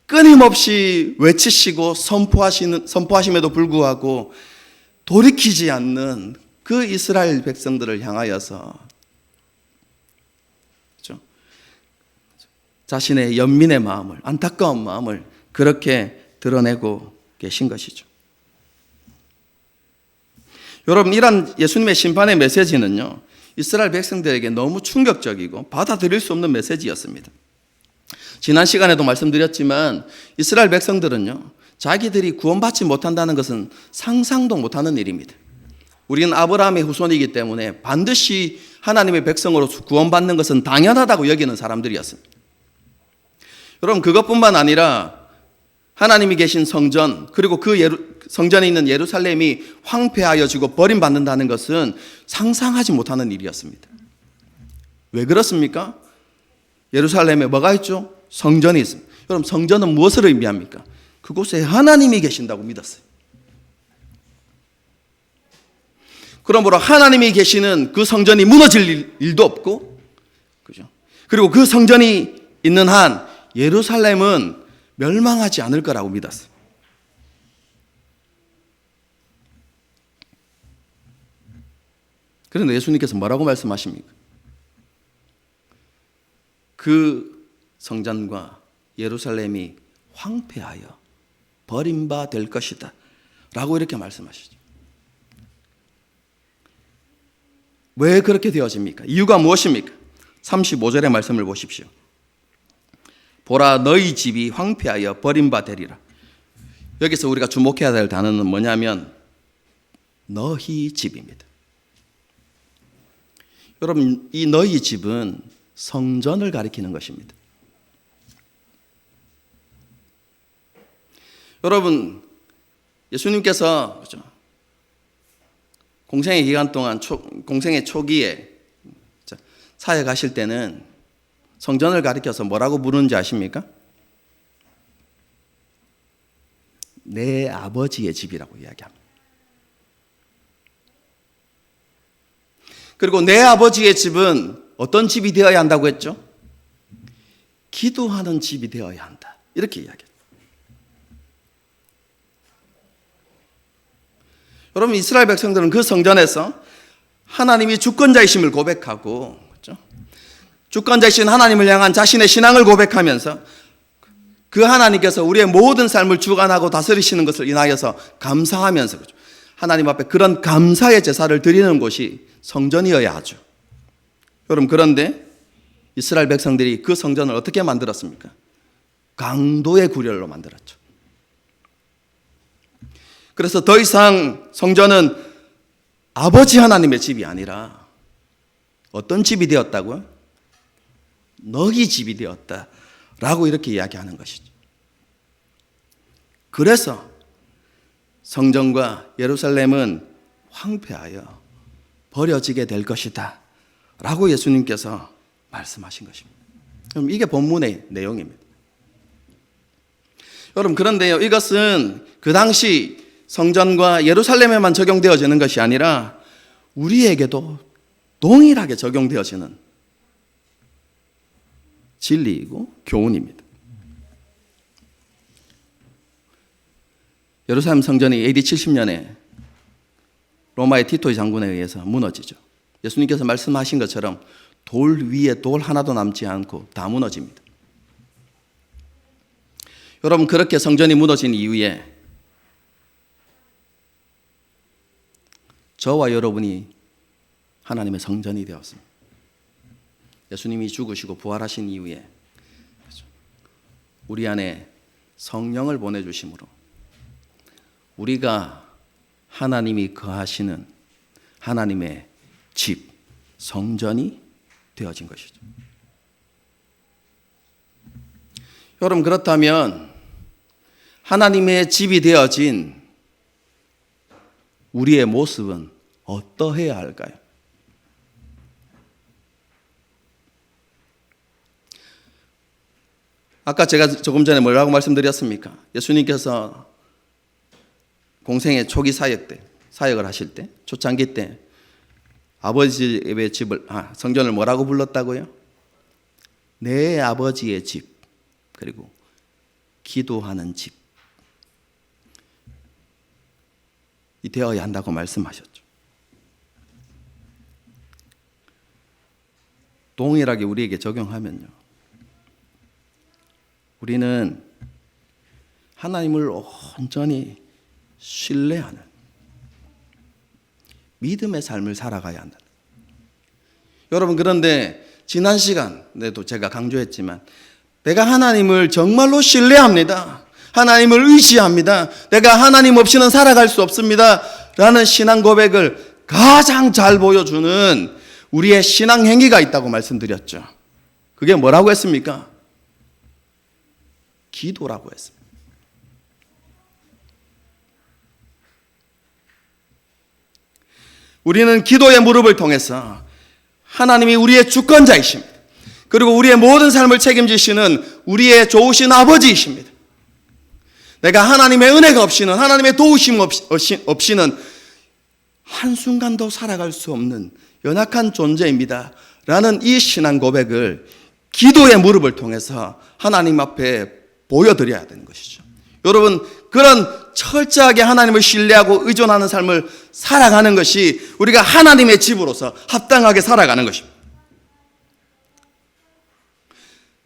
끊임없이 외치시고 선포하심에도 불구하고 돌이키지 않는 그 이스라엘 백성들을 향하여서 그렇죠? 자신의 연민의 마음을 안타까운 마음을 그렇게 드러내고 계신 것이죠. 여러분 이런 예수님의 심판의 메시지는요 이스라엘 백성들에게 너무 충격적이고 받아들일 수 없는 메시지였습니다. 지난 시간에도 말씀드렸지만 이스라엘 백성들은요 자기들이 구원받지 못한다는 것은 상상도 못하는 일입니다. 우리는 아브라함의 후손이기 때문에 반드시 하나님의 백성으로서 구원받는 것은 당연하다고 여기는 사람들이었습니다. 여러분 그것뿐만 아니라 하나님이 계신 성전 그리고 그 성전에 있는 예루살렘이 황폐하여지고 버림받는다는 것은 상상하지 못하는 일이었습니다. 왜 그렇습니까? 예루살렘에 뭐가 있죠? 성전이 있습니다. 여러분 성전은 무엇을 의미합니까? 그곳에 하나님이 계신다고 믿었어요. 그러므로 하나님이 계시는 그 성전이 무너질 일도 없고 그죠? 그리고 그 성전이 있는 한 예루살렘은 멸망하지 않을 거라고 믿었어요. 그런데 예수님께서 뭐라고 말씀하십니까? 그 성전과 예루살렘이 황폐하여 버림받을 것이다 라고 이렇게 말씀하시죠. 왜 그렇게 되어집니까? 이유가 무엇입니까? 35절의 말씀을 보십시오. 보라 너희 집이 황폐하여 버림받으리라. 여기서 우리가 주목해야 될 단어는 뭐냐면 너희 집입니다. 여러분, 이 너희 집은 성전을 가리키는 것입니다. 여러분, 예수님께서 그렇죠? 공생의 기간 동안 공생의 초기에 사역하실 때는 성전을 가리켜서 뭐라고 부르는지 아십니까? 내 아버지의 집이라고 이야기합니다. 그리고 내 아버지의 집은 어떤 집이 되어야 한다고 했죠? 기도하는 집이 되어야 한다. 이렇게 이야기했죠. 여러분, 이스라엘 백성들은 그 성전에서 하나님이 주권자이심을 고백하고, 그렇죠? 주권자이신 하나님을 향한 자신의 신앙을 고백하면서 그 하나님께서 우리의 모든 삶을 주관하고 다스리시는 것을 인하여서 감사하면서, 그렇죠? 하나님 앞에 그런 감사의 제사를 드리는 곳이 성전이어야 하죠. 여러분, 그런데 이스라엘 백성들이 그 성전을 어떻게 만들었습니까? 강도의 구렬로 만들었죠. 그래서 더 이상 성전은 아버지 하나님의 집이 아니라 어떤 집이 되었다고요? 너희 집이 되었다라고 이렇게 이야기하는 것이죠. 그래서 성전과 예루살렘은 황폐하여 버려지게 될 것이다 라고 예수님께서 말씀하신 것입니다. 그럼 이게 본문의 내용입니다. 여러분, 그런데요, 이것은 그 당시 성전과 예루살렘에만 적용되어지는 것이 아니라 우리에게도 동일하게 적용되어지는 진리이고 교훈입니다. 예루살렘 성전이 AD 70년에 로마의 티토의 장군에 의해서 무너지죠. 예수님께서 말씀하신 것처럼 돌 위에 돌 하나도 남지 않고 다 무너집니다. 여러분, 그렇게 성전이 무너진 이후에 저와 여러분이 하나님의 성전이 되었습니다. 예수님이 죽으시고 부활하신 이후에 우리 안에 성령을 보내주심으로 우리가 하나님이 거하시는 하나님의 집, 성전이 되어진 것이죠. 여러분, 그렇다면 하나님의 집이 되어진 우리의 모습은 어떠해야 할까요? 아까 제가 조금 전에 뭐라고 말씀드렸습니까? 예수님께서 공생의 초기 사역을 하실 때, 초창기 때 아버지의 집을, 성전을 뭐라고 불렀다고요? 내 아버지의 집, 그리고 기도하는 집 이 되어야 한다고 말씀하셨죠. 동일하게 우리에게 적용하면요, 우리는 하나님을 온전히 신뢰하는 믿음의 삶을 살아가야 한다. 여러분, 그런데 지난 시간에도 제가 강조했지만 내가 하나님을 정말로 신뢰합니다, 하나님을 의지합니다, 내가 하나님 없이는 살아갈 수 없습니다 라는 신앙 고백을 가장 잘 보여주는 우리의 신앙 행위가 있다고 말씀드렸죠. 그게 뭐라고 했습니까? 기도라고 했습니다. 우리는 기도의 무릎을 통해서 하나님이 우리의 주권자이십니다. 그리고 우리의 모든 삶을 책임지시는 우리의 좋으신 아버지이십니다. 내가 하나님의 은혜가 없이는, 하나님의 도우심 없이는 한순간도 살아갈 수 없는 연약한 존재입니다 라는 이 신앙 고백을 기도의 무릎을 통해서 하나님 앞에 보여드려야 되는 것이죠. 여러분, 그런 철저하게 하나님을 신뢰하고 의존하는 삶을 살아가는 것이 우리가 하나님의 집으로서 합당하게 살아가는 것입니다.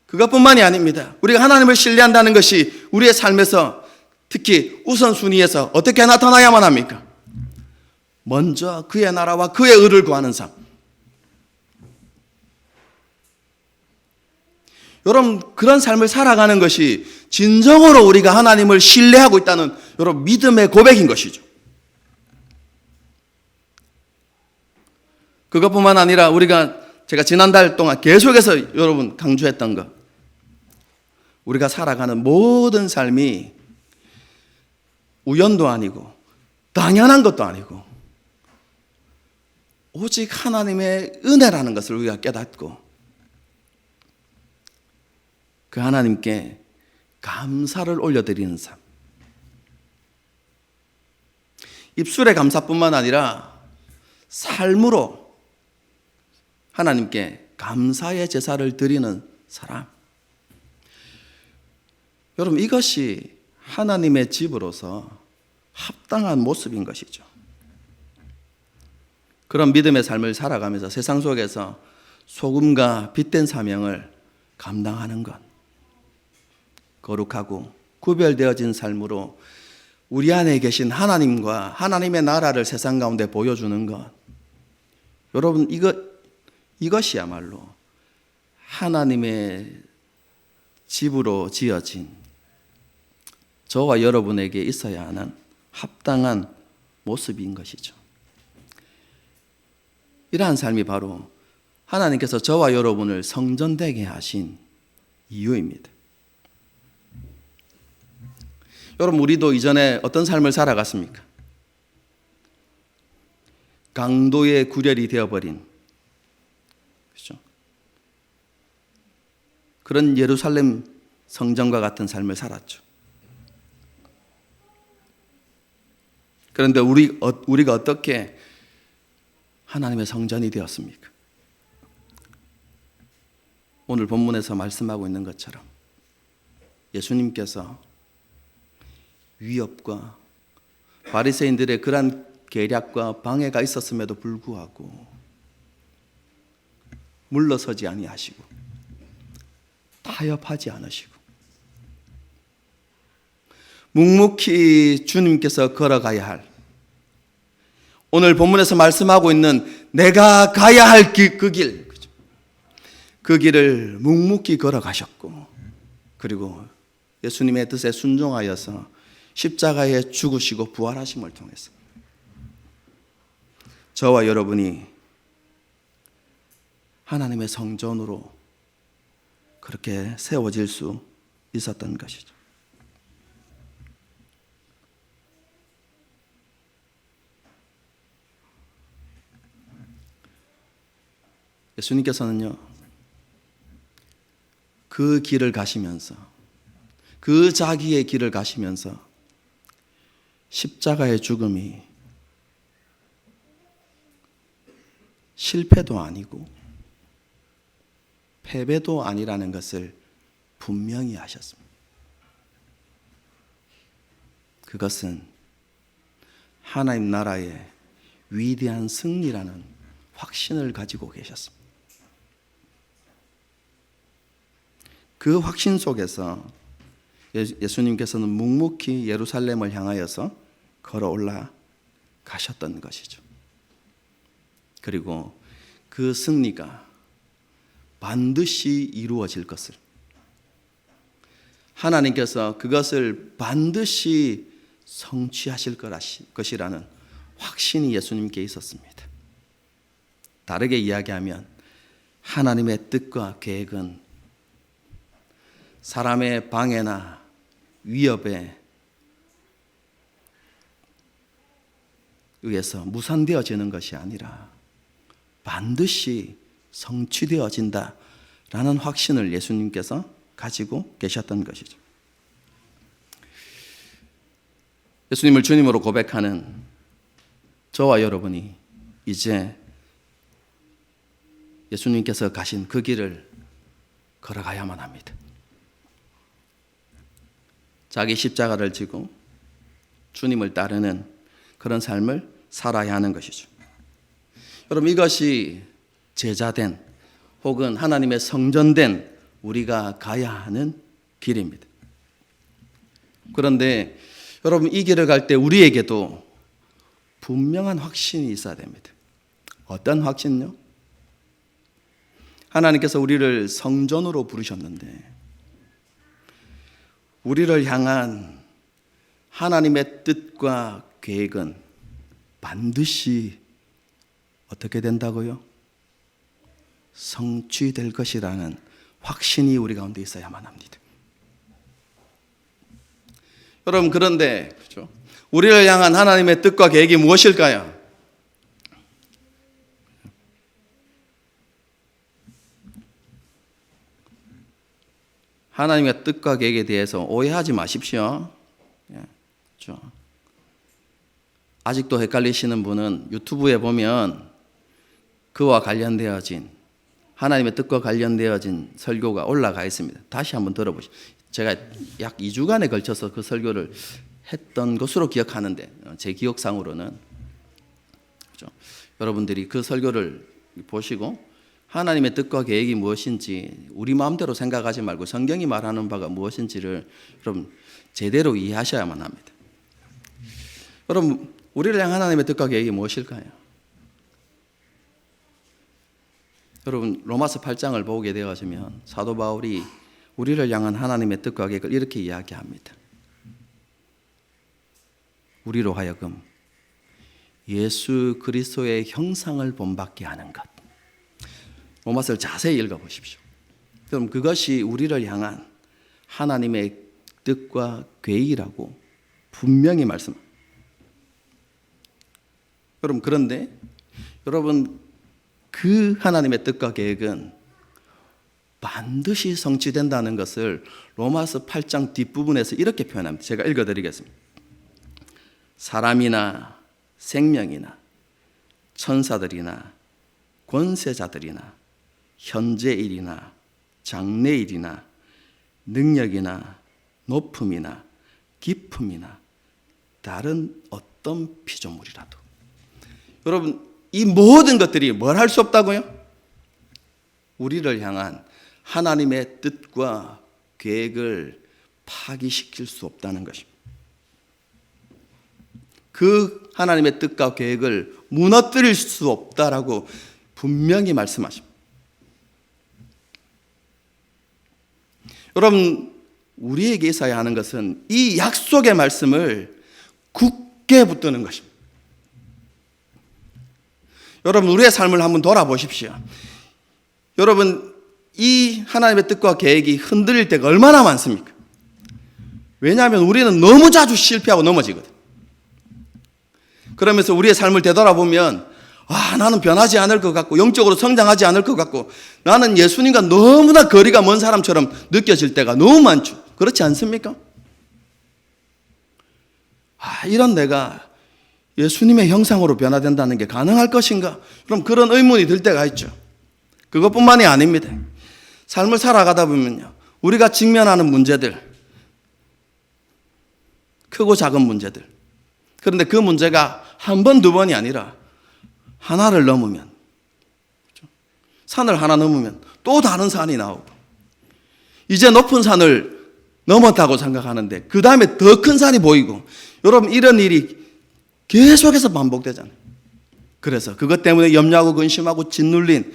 그것뿐만이 아닙니다. 우리가 하나님을 신뢰한다는 것이 우리의 삶에서 특히 우선순위에서 어떻게 나타나야만 합니까? 먼저 그의 나라와 그의 의를 구하는 삶. 여러분, 그런 삶을 살아가는 것이 진정으로 우리가 하나님을 신뢰하고 있다는 여러분 믿음의 고백인 것이죠. 그것뿐만 아니라 제가 지난달 동안 계속해서 여러분 강조했던 것, 우리가 살아가는 모든 삶이 우연도 아니고 당연한 것도 아니고 오직 하나님의 은혜라는 것을 우리가 깨닫고 그 하나님께 감사를 올려드리는 삶. 입술의 감사뿐만 아니라 삶으로 하나님께 감사의 제사를 드리는 사람. 여러분, 이것이 하나님의 집으로서 합당한 모습인 것이죠. 그런 믿음의 삶을 살아가면서 세상 속에서 소금과 빛된 사명을 감당하는 것, 거룩하고 구별되어진 삶으로 우리 안에 계신 하나님과 하나님의 나라를 세상 가운데 보여주는 것, 여러분, 이것이야말로 하나님의 집으로 지어진 저와 여러분에게 있어야 하는 합당한 모습인 것이죠. 이러한 삶이 바로 하나님께서 저와 여러분을 성전되게 하신 이유입니다. 여러분, 우리도 이전에 어떤 삶을 살아갔습니까? 강도의 구렬이 되어버린, 그렇죠? 그런 예루살렘 성전과 같은 삶을 살았죠. 그런데 우리가 어떻게 하나님의 성전이 되었습니까? 오늘 본문에서 말씀하고 있는 것처럼 예수님께서 위협과 바리새인들의 그러한 계략과 방해가 있었음에도 불구하고 물러서지 아니하시고 타협하지 않으시고 묵묵히 주님께서 걸어가야 할, 오늘 본문에서 말씀하고 있는 내가 가야 할 그 길, 그 길을 묵묵히 걸어가셨고, 그리고 예수님의 뜻에 순종하여서 십자가에 죽으시고 부활하심을 통해서 저와 여러분이 하나님의 성전으로 그렇게 세워질 수 있었던 것이죠. 예수님께서는요, 그 길을 가시면서, 그 자기의 길을 가시면서 십자가의 죽음이 실패도 아니고 패배도 아니라는 것을 분명히 하셨습니다. 그것은 하나님 나라의 위대한 승리라는 확신을 가지고 계셨습니다. 그 확신 속에서 예수님께서는 묵묵히 예루살렘을 향하여서 걸어 올라가셨던 것이죠. 그리고 그 승리가 반드시 이루어질 것을, 하나님께서 그것을 반드시 성취하실 것이라는 확신이 예수님께 있었습니다. 다르게 이야기하면 하나님의 뜻과 계획은 사람의 방해나 위협에 의해서 무산되어지는 것이 아니라 반드시 성취되어진다라는 확신을 예수님께서 가지고 계셨던 것이죠. 예수님을 주님으로 고백하는 저와 여러분이 이제 예수님께서 가신 그 길을 걸어가야만 합니다. 자기 십자가를 지고 주님을 따르는 그런 삶을 살아야 하는 것이죠. 여러분, 이것이 제자된 혹은 하나님의 성전된 우리가 가야 하는 길입니다. 그런데 여러분, 이 길을 갈 때 우리에게도 분명한 확신이 있어야 됩니다. 어떤 확신요? 하나님께서 우리를 성전으로 부르셨는데 우리를 향한 하나님의 뜻과 계획은 반드시 어떻게 된다고요? 성취될 것이라는 확신이 우리 가운데 있어야만 합니다. 여러분, 그런데 그렇죠? 우리를 향한 하나님의 뜻과 계획이 무엇일까요? 하나님의 뜻과 계획에 대해서 오해하지 마십시오. 그렇죠? 아직도 헷갈리시는 분은 유튜브에 보면 그와 관련되어진 하나님의 뜻과 관련되어진 설교가 올라가 있습니다. 다시 한번 들어보시죠. 제가 약 2주간에 걸쳐서 그 설교를 했던 것으로 기억하는데 제 기억상으로는 그렇죠? 여러분들이 그 설교를 보시고 하나님의 뜻과 계획이 무엇인지 우리 마음대로 생각하지 말고 성경이 말하는 바가 무엇인지를 여러분 제대로 이해하셔야만 합니다. 여러분, 우리를 향한 하나님의 뜻과 계획이 무엇일까요? 여러분, 로마서 8장을 보게 되어지면 사도 바울이 우리를 향한 하나님의 뜻과 계획을 이렇게 이야기합니다. 우리로 하여금 예수 그리스도의 형상을 본받게 하는 것. 로마서를 자세히 읽어보십시오. 그럼 그것이 우리를 향한 하나님의 뜻과 계획이라고 분명히 말씀합니다. 여러분, 그런데 여러분, 그 하나님의 뜻과 계획은 반드시 성취된다는 것을 로마서 8장 뒷부분에서 이렇게 표현합니다. 제가 읽어드리겠습니다. 사람이나 생명이나 천사들이나 권세자들이나 현재일이나 장래일이나 능력이나 높음이나 깊음이나 다른 어떤 피조물이라도, 여러분, 이 모든 것들이 뭘 할 수 없다고요? 우리를 향한 하나님의 뜻과 계획을 파기시킬 수 없다는 것입니다. 그 하나님의 뜻과 계획을 무너뜨릴 수 없다라고 분명히 말씀하십니다. 여러분, 우리에게 있어야 하는 것은 이 약속의 말씀을 굳게 붙드는 것입니다. 여러분, 우리의 삶을 한번 돌아보십시오. 여러분, 이 하나님의 뜻과 계획이 흔들릴 때가 얼마나 많습니까? 왜냐하면 우리는 너무 자주 실패하고 넘어지거든. 그러면서 우리의 삶을 되돌아보면 나는 변하지 않을 것 같고 영적으로 성장하지 않을 것 같고 나는 예수님과 너무나 거리가 먼 사람처럼 느껴질 때가 너무 많죠. 그렇지 않습니까? 이런 내가 예수님의 형상으로 변화된다는 게 가능할 것인가? 그럼 그런 의문이 들 때가 있죠. 그것뿐만이 아닙니다. 삶을 살아가다 보면요, 우리가 직면하는 문제들, 크고 작은 문제들, 그런데 그 문제가 한 번, 두 번이 아니라 하나를 넘으면, 산을 하나 넘으면 또 다른 산이 나오고, 이제 높은 산을 넘었다고 생각하는데 그 다음에 더 큰 산이 보이고, 여러분, 이런 일이 계속해서 반복되잖아요. 그래서 그것 때문에 염려하고 근심하고 짓눌린,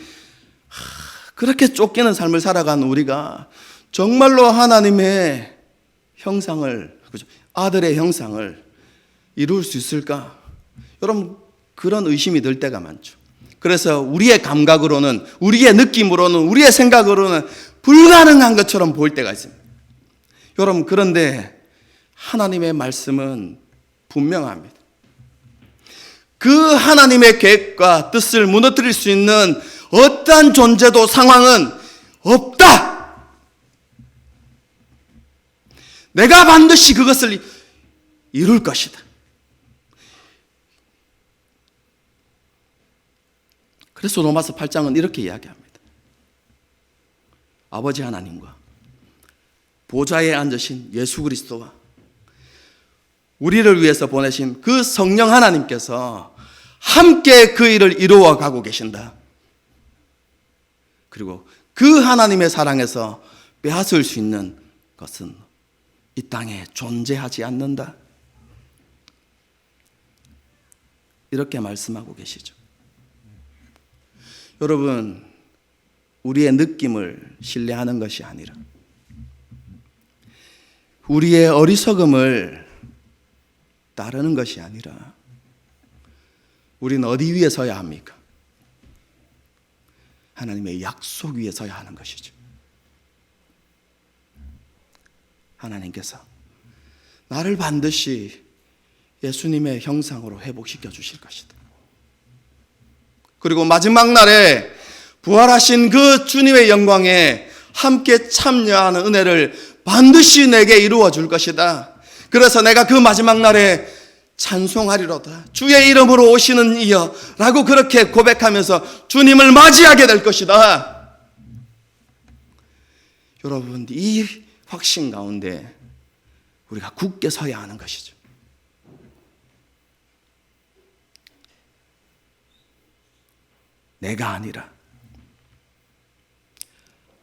그렇게 쫓기는 삶을 살아가는 우리가 정말로 하나님의 형상을, 아들의 형상을 이룰 수 있을까? 여러분, 그런 의심이 들 때가 많죠. 그래서 우리의 감각으로는, 우리의 느낌으로는, 우리의 생각으로는 불가능한 것처럼 보일 때가 있습니다. 여러분, 그런데 하나님의 말씀은 분명합니다. 그 하나님의 계획과 뜻을 무너뜨릴 수 있는 어떠한 존재도 상황은 없다. 내가 반드시 그것을 이룰 것이다. 그래서 로마서 8장은 이렇게 이야기합니다. 아버지 하나님과 보좌에 앉으신 예수 그리스도와 우리를 위해서 보내신 그 성령 하나님께서 함께 그 일을 이루어 가고 계신다. 그리고 그 하나님의 사랑에서 빼앗을 수 있는 것은 이 땅에 존재하지 않는다. 이렇게 말씀하고 계시죠. 여러분, 우리의 느낌을 신뢰하는 것이 아니라 우리의 어리석음을 따르는 것이 아니라 우리는 어디 위에 서야 합니까? 하나님의 약속 위에 서야 하는 것이죠. 하나님께서 나를 반드시 예수님의 형상으로 회복시켜 주실 것이다. 그리고 마지막 날에 부활하신 그 주님의 영광에 함께 참여하는 은혜를 반드시 내게 이루어 줄 것이다. 그래서 내가 그 마지막 날에 찬송하리로다. 주의 이름으로 오시는 이여 라고 그렇게 고백하면서 주님을 맞이하게 될 것이다. 여러분, 이 확신 가운데 우리가 굳게 서야 하는 것이죠. 내가 아니라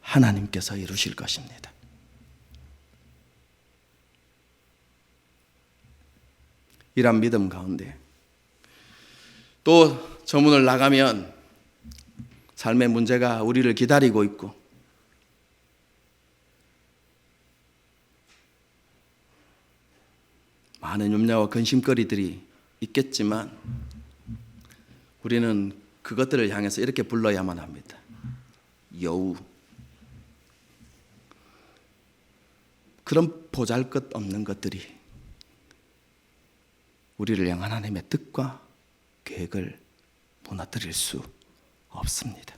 하나님께서 이루실 것입니다. 이런 믿음 가운데 또 저 문을 나가면 삶의 문제가 우리를 기다리고 있고 많은 염려와 근심거리들이 있겠지만 우리는 그것들을 향해서 이렇게 불러야만 합니다. 여우. 그런 보잘것없는 것들이 우리를 향한 하나님의 뜻과 계획을 무너뜨릴 수 없습니다.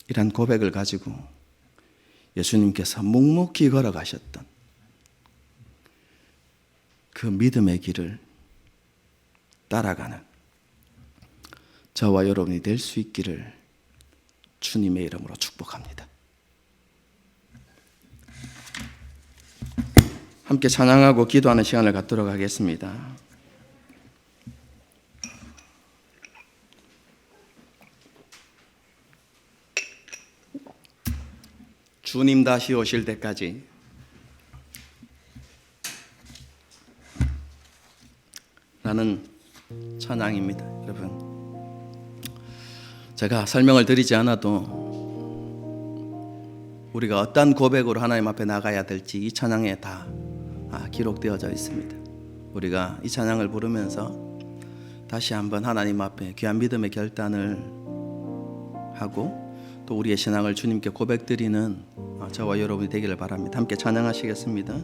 이런 고백을 가지고 예수님께서 묵묵히 걸어가셨던 그 믿음의 길을 따라가는 저와 여러분이 될 수 있기를 주님의 이름으로 축복합니다. 함께 찬양하고 기도하는 시간을 갖도록 하겠습니다. 주님 다시 오실 때까지 라는 찬양입니다. 여러분, 제가 설명을 드리지 않아도 우리가 어떤 고백으로 하나님 앞에 나가야 될지 이 찬양에 다 기록되어져 있습니다. 우리가 이 찬양을 부르면서 다시 한번 하나님 앞에 귀한 믿음의 결단을 하고 또 우리의 신앙을 주님께 고백드리는 저와 여러분이 되기를 바랍니다. 함께 찬양하시겠습니다.